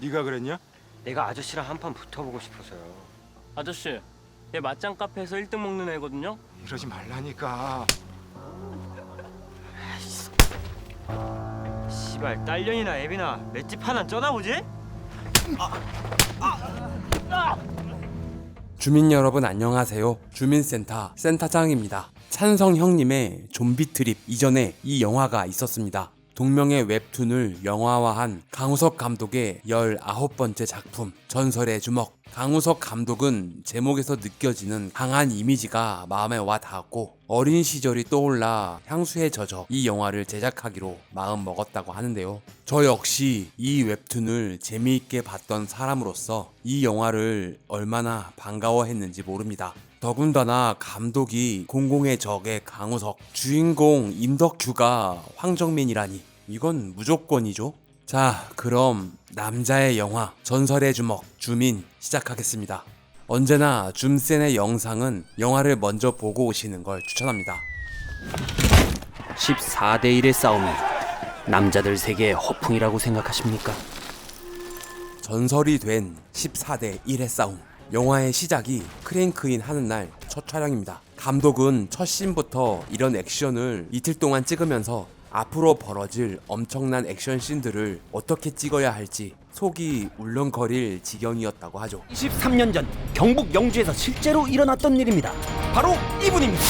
네가 그랬냐? 내가 아저씨랑 한판 붙어보고 싶어서요. 아저씨, 얘 맞짱 카페에서 1등 먹는 애거든요? 이러지 말라니까. 씨발 딸년이나 애비나 맷집 하나 쪄다보지? 주민 여러분 안녕하세요. 주민센터 센터장입니다. 찬성 형님의 좀비 트립 이전에 이 영화가 있었습니다. 동명의 웹툰을 영화화한 강우석 감독의 19번째 작품 전설의 주먹. 강우석 감독은 제목에서 느껴지는 강한 이미지가 마음에 와 닿았고 어린 시절이 떠올라 향수에 젖어 이 영화를 제작하기로 마음 먹었다고 하는데요. 저 역시 이 웹툰을 재미있게 봤던 사람으로서 이 영화를 얼마나 반가워했는지 모릅니다. 더군다나 감독이 공공의 적의 강우석, 주인공 임덕규가 황정민이라니 이건 무조건이죠. 자, 그럼 남자의 영화 전설의 주먹 주민 시작하겠습니다. 언제나 줌센의 영상은 영화를 먼저 보고 오시는 걸 추천합니다. 14대 1의 싸움이 남자들 세계의 허풍이라고 생각하십니까? 전설이 된 14대 1의 싸움. 영화의 시작이 크랭크인 하는 날 첫 촬영입니다. 감독은 첫 씬부터 이런 액션을 이틀 동안 찍으면서 앞으로 벌어질 엄청난 액션 씬들을 어떻게 찍어야 할지 속이 울렁거릴 지경이었다고 하죠. 23년 전 경북 영주에서 실제로 일어났던 일입니다. 바로 이분입니다.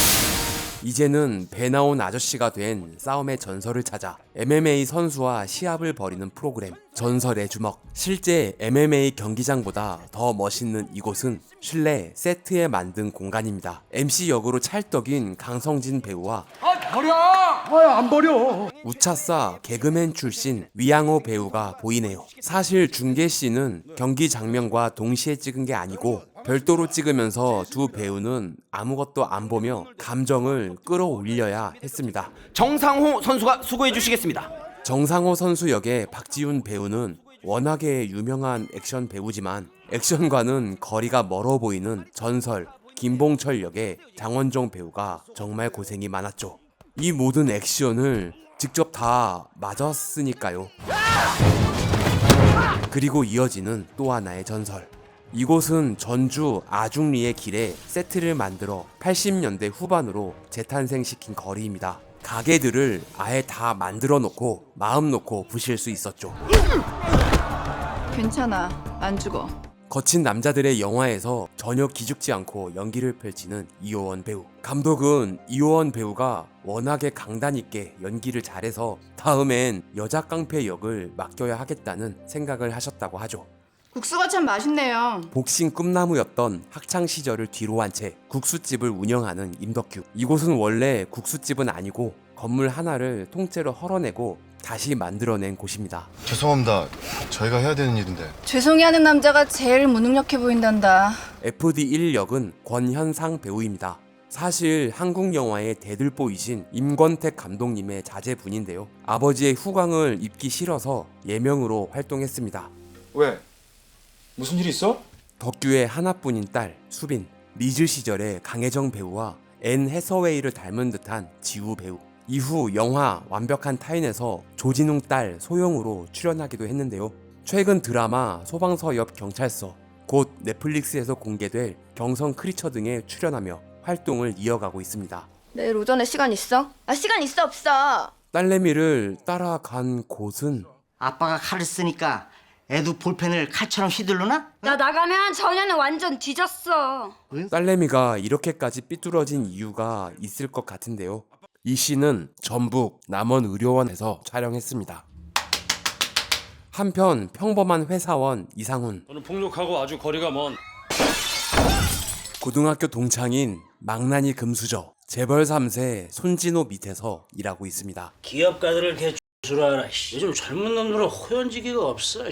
이제는 배 나온 아저씨가 된 싸움의 전설을 찾아 MMA 선수와 시합을 벌이는 프로그램 전설의 주먹. 실제 MMA 경기장보다 더 멋있는 이곳은 실내 세트에 만든 공간입니다. MC 역으로 찰떡인 강성진 배우와 우차싸 개그맨 출신 위양호 배우가 보이네요. 사실 중계씬은 경기 장면과 동시에 찍은 게 아니고 별도로 찍으면서 두 배우는 아무것도 안 보며 감정을 끌어올려야 했습니다. 정상호 선수가 수고해 주시겠습니다. 정상호 선수 역의 박지훈 배우는 워낙에 유명한 액션 배우지만 액션과는 거리가 멀어 보이는 전설 김봉철 역의 장원종 배우가 정말 고생이 많았죠. 이 모든 액션을 직접 다 맞았으니까요. 그리고 이어지는 또 하나의 전설. 이곳은 전주 아중리의 길에 세트를 만들어 80년대 후반으로 재탄생시킨 거리입니다. 가게들을 아예 다 만들어 놓고 마음 놓고 부실 수 있었죠. 괜찮아, 안 죽어. 거친 남자들의 영화에서 전혀 기죽지 않고 연기를 펼치는 이효원 배우. 감독은 이효원 배우가 워낙에 강단 있게 연기를 잘해서 다음엔 여자 깡패 역을 맡겨야 하겠다는 생각을 하셨다고 하죠. 국수가 참 맛있네요. 복싱 꿈나무였던 학창 시절을 뒤로한 채 국수집을 운영하는 임덕규. 이곳은 원래 국수집은 아니고 건물 하나를 통째로 헐어내고 다시 만들어낸 곳입니다. 죄송합니다. 저희가 해야 되는 일인데. 죄송해하는 남자가 제일 무능력해 보인단다. FD1 역은 권현상 배우입니다. 사실 한국 영화의 대들보이신 임권택 감독님의 자제분인데요. 아버지의 후광을 입기 싫어서 예명으로 활동했습니다. 왜? 무슨 일 있어? 덕규의 하나뿐인 딸 수빈, 리즈 시절의 강혜정 배우와 앤 해서웨이를 닮은 듯한 지우 배우. 이후 영화 완벽한 타인에서 조진웅 딸 소영으로 출연하기도 했는데요. 최근 드라마 소방서 옆 경찰서, 곧 넷플릭스에서 공개될 경성 크리처 등에 출연하며 활동을 이어가고 있습니다. 내일 오전에 시간 있어? 시간 있어 없어? 딸내미를 따라간 곳은 아빠가 칼을 쓰니까 애도 볼펜을 칼처럼 휘둘르나? 나 나가면 전혀는 완전 뒤졌어. 딸내미가 이렇게까지 삐뚤어진 이유가 있을 것 같은데요. 이 씬은 전북 남원의료원에서 촬영했습니다. 한편 평범한 회사원 이상훈. 저는 폭력하고 아주 거리가 먼 고등학교 동창인 망나니 금수저 재벌 3세 손진호 밑에서 일하고 있습니다. 기업가들을 개줄 알아. 요즘 젊은 놈들은 호연지기가 없어.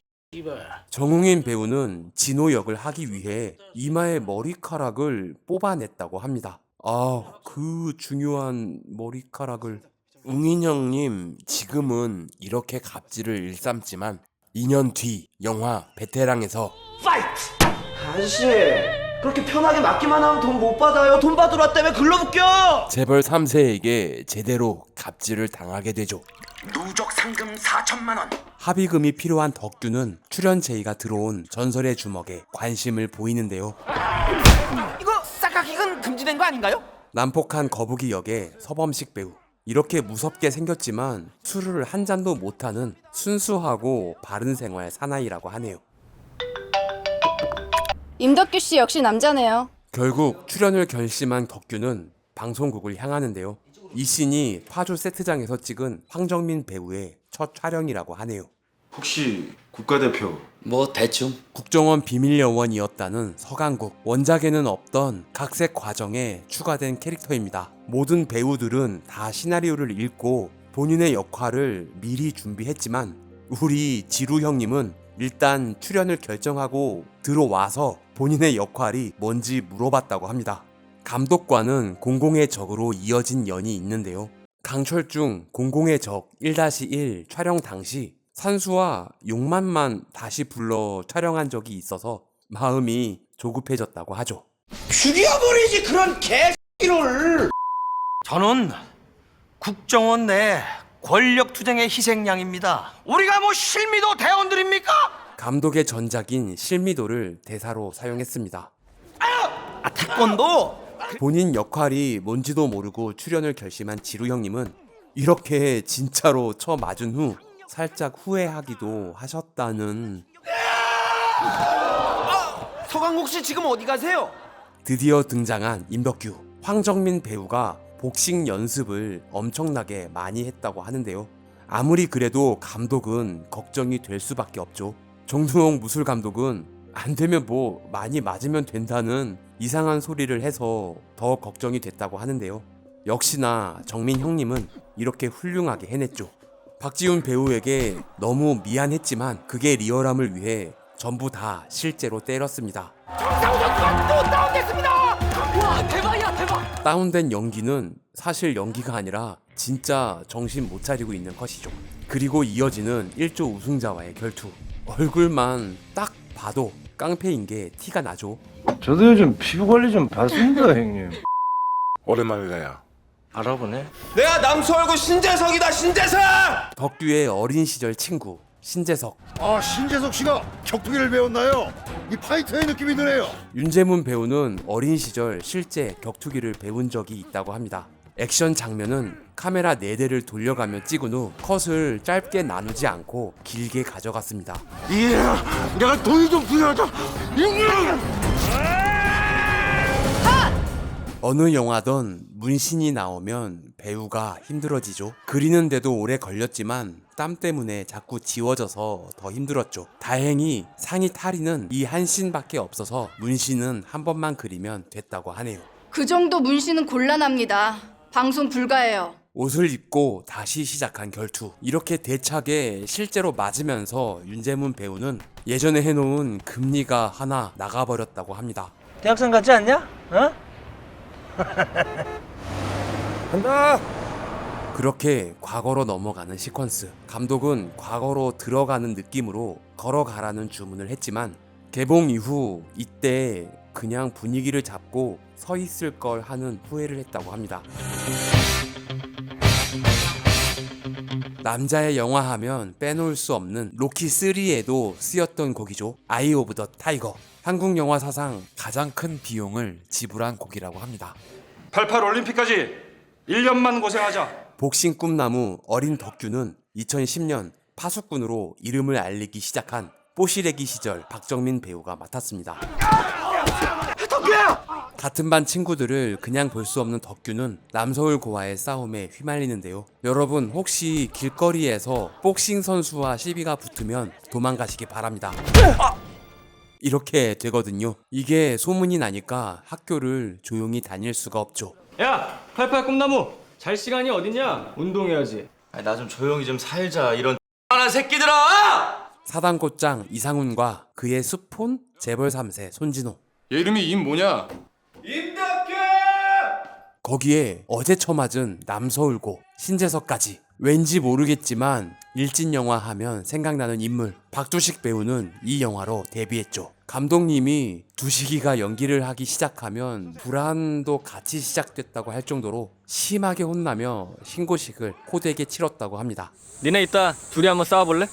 정웅인 배우는 진호 역을 하기 위해 이마의 머리카락을 뽑아냈다고 합니다. 그 중요한 머리카락을. 웅인 형님 지금은 이렇게 갑질을 일삼지만 2년 뒤 영화 베테랑에서 파이트! 아저씨 그렇게 편하게 맞기만 하면 돈 못 받아요. 돈 받으러 왔다며 글러붙겨. 재벌 3세에게 제대로 갑질을 당하게 되죠. 누적 상금 4천만 원. 합의금이 필요한 덕규는 출연 제의가 들어온 전설의 주먹에 관심을 보이는데요. 이거 싹가기근 금지된 거 아닌가요? 난폭한 거북이 역의 서범식 배우. 이렇게 무섭게 생겼지만 술을 한 잔도 못하는 순수하고 바른 생활 사나이라고 하네요. 임덕규 씨 역시 남자네요. 결국 출연을 결심한 덕규는 방송국을 향하는데요. 이 씬이 파주 세트장에서 찍은 황정민 배우의 첫 촬영이라고 하네요. 혹시 국가대표 뭐 대충. 국정원 비밀요원이었다는 서강국. 원작에는 없던 각색 과정에 추가된 캐릭터입니다. 모든 배우들은 다 시나리오를 읽고 본인의 역할을 미리 준비했지만 우리 지루 형님은 일단 출연을 결정하고 들어와서 본인의 역할이 뭔지 물어봤다고 합니다. 감독과는 공공의 적으로 이어진 연이 있는데요. 강철중 공공의 적 1-1 촬영 당시 산수와 용만만 다시 불러 촬영한 적이 있어서 마음이 조급해졌다고 하죠. 죽여버리지 그런 개X를. 저는 국정원 내 권력투쟁의 희생양입니다. 우리가 뭐 실미도 대원들입니까? 감독의 전작인 실미도를 대사로 사용했습니다. 태권도. 본인 역할이 뭔지도 모르고 출연을 결심한 지루 형님은 이렇게 진짜로 쳐맞은 후 살짝 후회하기도 하셨다는. 서강국 씨 지금 어디 가세요? 드디어 등장한 임덕규. 황정민 배우가 복싱 연습을 엄청나게 많이 했다고 하는데요. 아무리 그래도 감독은 걱정이 될 수밖에 없죠. 정두홍 무술 감독은 안 되면 뭐 많이 맞으면 된다는 이상한 소리를 해서 더 걱정이 됐다고 하는데요. 역시나 정민 형님은 이렇게 훌륭하게 해냈죠. 박지훈 배우에게 너무 미안했지만 그게 리얼함을 위해 전부 다 실제로 때렸습니다. 다운된 연기는 사실 연기가 아니라 진짜 정신 못 차리고 있는 컷이죠. 그리고 이어지는 1조 우승자와의 결투. 얼굴만 딱 봐도 깡패인 게 티가 나죠. 저도 요즘 피부 관리 좀 받습니다, 형님. 오랜만이다야. 알아보네. 내가 남서울구 신재석이다, 신재석. 덕규의 어린 시절 친구 신재석. 아, 신재석 씨가 격투기를 배웠나요? 이 파이터의 느낌이 드네요. 윤재문 배우는 어린 시절 실제 격투기를 배운 적이 있다고 합니다. 액션 장면은 카메라 4대를 돌려가며 찍은 후 컷을 짧게 나누지 않고 길게 가져갔습니다. 내가 돈이 좀 필요하다. 어느 영화든 문신이 나오면 배우가 힘들어지죠. 그리는데도 오래 걸렸지만 땀 때문에 자꾸 지워져서 더 힘들었죠. 다행히 상의 탈의는 이 한 씬밖에 없어서 문신은 한 번만 그리면 됐다고 하네요. 그 정도 문신은 곤란합니다. 방송 불가해요. 옷을 입고 다시 시작한 결투. 이렇게 대차게 실제로 맞으면서 윤재문 배우는 예전에 해놓은 금리가 하나 나가버렸다고 합니다. 대학생 같지 않냐? 어? 간다. 그렇게 과거로 넘어가는 시퀀스. 감독은 과거로 들어가는 느낌으로 걸어가라는 주문을 했지만 개봉 이후 이때 그냥 분위기를 잡고 서 있을 걸 하는 후회를 했다고 합니다. 남자의 영화 하면 빼놓을 수 없는 로키3에도 쓰였던 곡이죠. 아이 오브 더 타이거. 한국 영화 사상 가장 큰 비용을 지불한 곡이라고 합니다. 88 올림픽까지 1년만 고생하자. 복싱 꿈나무 어린 덕규는 2010년 파수꾼으로 이름을 알리기 시작한 뽀시래기 시절 박정민 배우가 맡았습니다. 덕규야! 같은 반 친구들을 그냥 볼 수 없는 덕규는 남서울고와의 싸움에 휘말리는데요. 여러분 혹시 길거리에서 복싱 선수와 시비가 붙으면 도망가시기 바랍니다. 이렇게 되거든요. 이게 소문이 나니까 학교를 조용히 다닐 수가 없죠. 야, 88 꿈나무. 잘 시간이 어딨냐? 운동해야지. 나 좀 조용히 좀 살자, 이런 X하는 새끼들아! 사단꽃장 이상훈과 그의 수폰 재벌 3세 손진호. 얘 이름이 임 뭐냐? 임덕규! 거기에 어제 처맞은 남서울고 신재석까지. 왠지 모르겠지만 일진 영화 하면 생각나는 인물 박두식 배우는 이 영화로 데뷔했죠. 감독님이 두식이가 연기를 하기 시작하면 불안도 같이 시작됐다고 할 정도로 심하게 혼나며 신고식을 호되게 치렀다고 합니다. 니네 이따 둘이 한번 싸워볼래?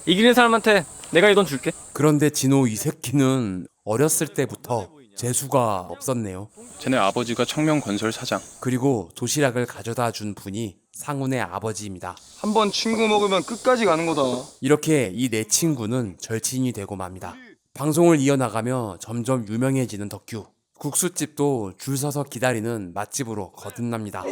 이기는 사람한테 내가 이 돈 줄게. 그런데 진호 이 새끼는 어렸을 때부터 재수가 없었네요. 쟤네 아버지가 청명건설 사장. 그리고 도시락을 가져다 준 분이 상훈의 아버지입니다. 한 번 친구 먹으면 끝까지 가는 거다. 이렇게 이 네 친구는 절친이 되고 맙니다. 방송을 이어나가며 점점 유명해지는 덕규. 국수집도 줄 서서 기다리는 맛집으로 거듭납니다.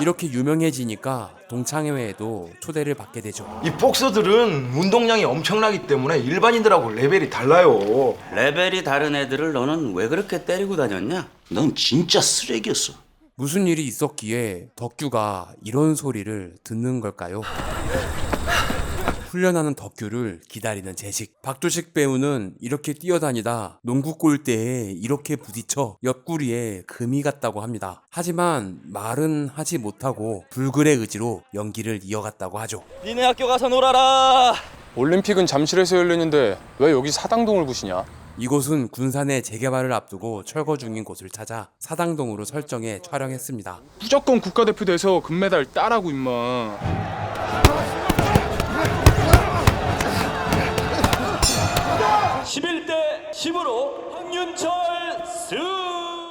이렇게 유명해지니까 동창회에도 초대를 받게 되죠. 이 복서들은 운동량이 엄청나기 때문에 일반인들하고 레벨이 달라요. 레벨이 다른 애들을 너는 왜 그렇게 때리고 다녔냐? 넌 진짜 쓰레기였어. 무슨 일이 있었기에 덕규가 이런 소리를 듣는 걸까요? 훈련하는 덕규를 기다리는 재식. 박두식 배우는 이렇게 뛰어다니다 농구 골대에 이렇게 부딪혀 옆구리에 금이 갔다고 합니다. 하지만 말은 하지 못하고 불굴의 의지로 연기를 이어갔다고 하죠. 니네 학교 가서 놀아라. 올림픽은 잠실에서 열리는데 왜 여기 사당동을 부시냐? 이곳은 군산의 재개발을 앞두고 철거 중인 곳을 찾아 사당동으로 설정해 촬영했습니다. 무조건 국가대표 돼서 금메달 따라고 임마.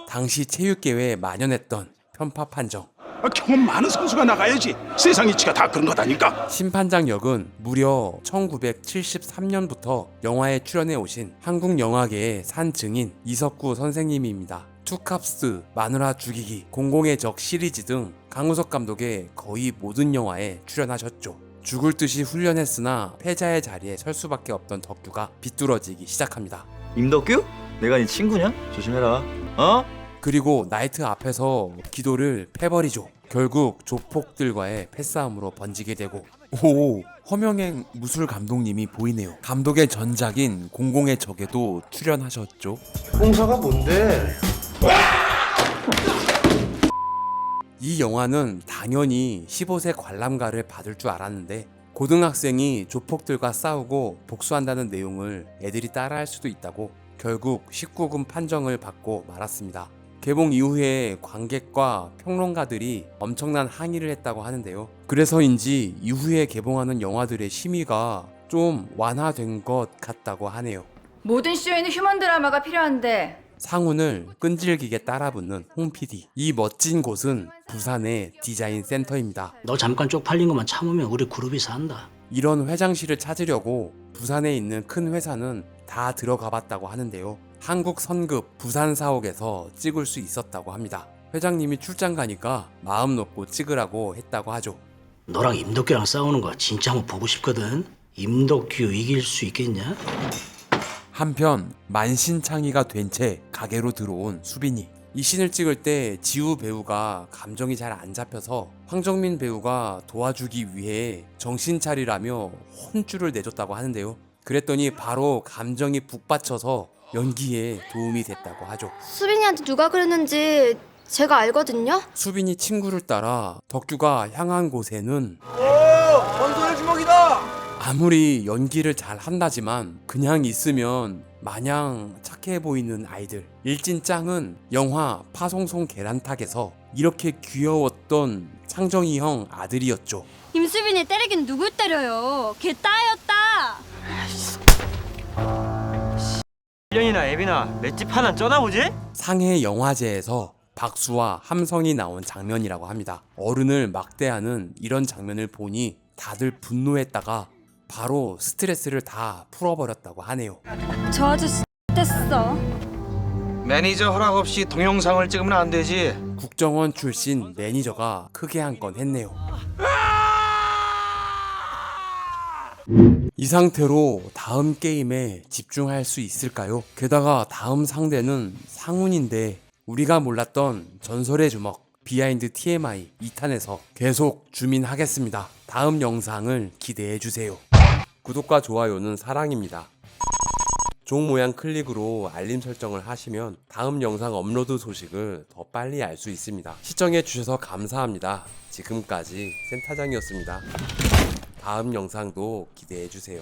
당시 체육계회에 만연했던 편파 판정. 경험 많은 선수가 나가야지. 세상 이치가 다 그런 거다니까. 심판장 역은 무려 1973년부터 영화에 출연해 오신 한국 영화계의 산 증인 이석구 선생님입니다. 투캅스, 마누라 죽이기, 공공의 적 시리즈 등 강우석 감독의 거의 모든 영화에 출연하셨죠. 죽을 듯이 훈련했으나 패자의 자리에 설 수밖에 없던 덕규가 비뚤어지기 시작합니다. 임덕규? 내가 네 친구냐? 조심해라. 어? 그리고 나이트 앞에서 기도를 패버리죠. 결국 조폭들과의 패싸움으로 번지게 되고, 오, 허명행 무술 감독님이 보이네요. 감독의 전작인 공공의 적에도 출연하셨죠. 공사가 뭔데? 이 영화는 당연히 15세 관람가를 받을 줄 알았는데 고등학생이 조폭들과 싸우고 복수한다는 내용을 애들이 따라할 수도 있다고 결국 19금 판정을 받고 말았습니다. 개봉 이후에 관객과 평론가들이 엄청난 항의를 했다고 하는데요. 그래서인지 이후에 개봉하는 영화들의 심의가 좀 완화된 것 같다고 하네요. 모든 쇼에는 휴먼 드라마가 필요한데 상훈을 끈질기게 따라붙는 홍 PD. 이 멋진 곳은 부산의 디자인 센터입니다. 너 잠깐 쪽팔린 것만 참으면 우리 그룹이 산다. 이런 회장실을 찾으려고 부산에 있는 큰 회사는 다 들어가 봤다고 하는데요. 한국 선급 부산 사옥에서 찍을 수 있었다고 합니다. 회장님이 출장 가니까 마음 놓고 찍으라고 했다고 하죠. 너랑 임덕규랑 싸우는 거 진짜 한번 보고 싶거든. 임덕규 이길 수 있겠냐? 한편 만신창이가 된 채 가게로 들어온 수빈이. 이 씬을 찍을 때 지우 배우가 감정이 잘 안 잡혀서 황정민 배우가 도와주기 위해 정신 차리라며 혼쭐을 내줬다고 하는데요. 그랬더니 바로 감정이 북받쳐서 연기에 도움이 됐다고 하죠. 수빈이한테 누가 그랬는지 제가 알거든요. 수빈이 친구를 따라 덕규가 향한 곳에는 건설 주먹이다. 아무리 연기를 잘 한다지만 그냥 있으면 마냥 착해 보이는 아이들. 일진짱은 영화 파송송 계란탁에서 이렇게 귀여웠던 창정이 형 아들이었죠. 임수빈이 때리긴 누굴 때려요. 걔 따였다. 1년이나 애비나 맷집 하나 쩌나보지? 상해 영화제에서 박수와 함성이 나온 장면이라고 합니다. 어른을 막대하는 이런 장면을 보니 다들 분노했다가 바로 스트레스를 다 풀어버렸다고 하네요. 저 아저씨 됐어. 매니저 허락 없이 동영상을 찍으면 안 되지. 국정원 출신 매니저가 크게 한 건 했네요. 이 상태로 다음 게임에 집중할 수 있을까요? 게다가 다음 상대는 상훈인데 우리가 몰랐던 전설의 주먹 비하인드 TMI 2탄에서 계속 주민하겠습니다. 다음 영상을 기대해주세요. 구독과 좋아요는 사랑입니다. 종 모양 클릭으로 알림 설정을 하시면 다음 영상 업로드 소식을 더 빨리 알 수 있습니다. 시청해 주셔서 감사합니다. 지금까지 센터장이었습니다. 다음 영상도 기대해 주세요.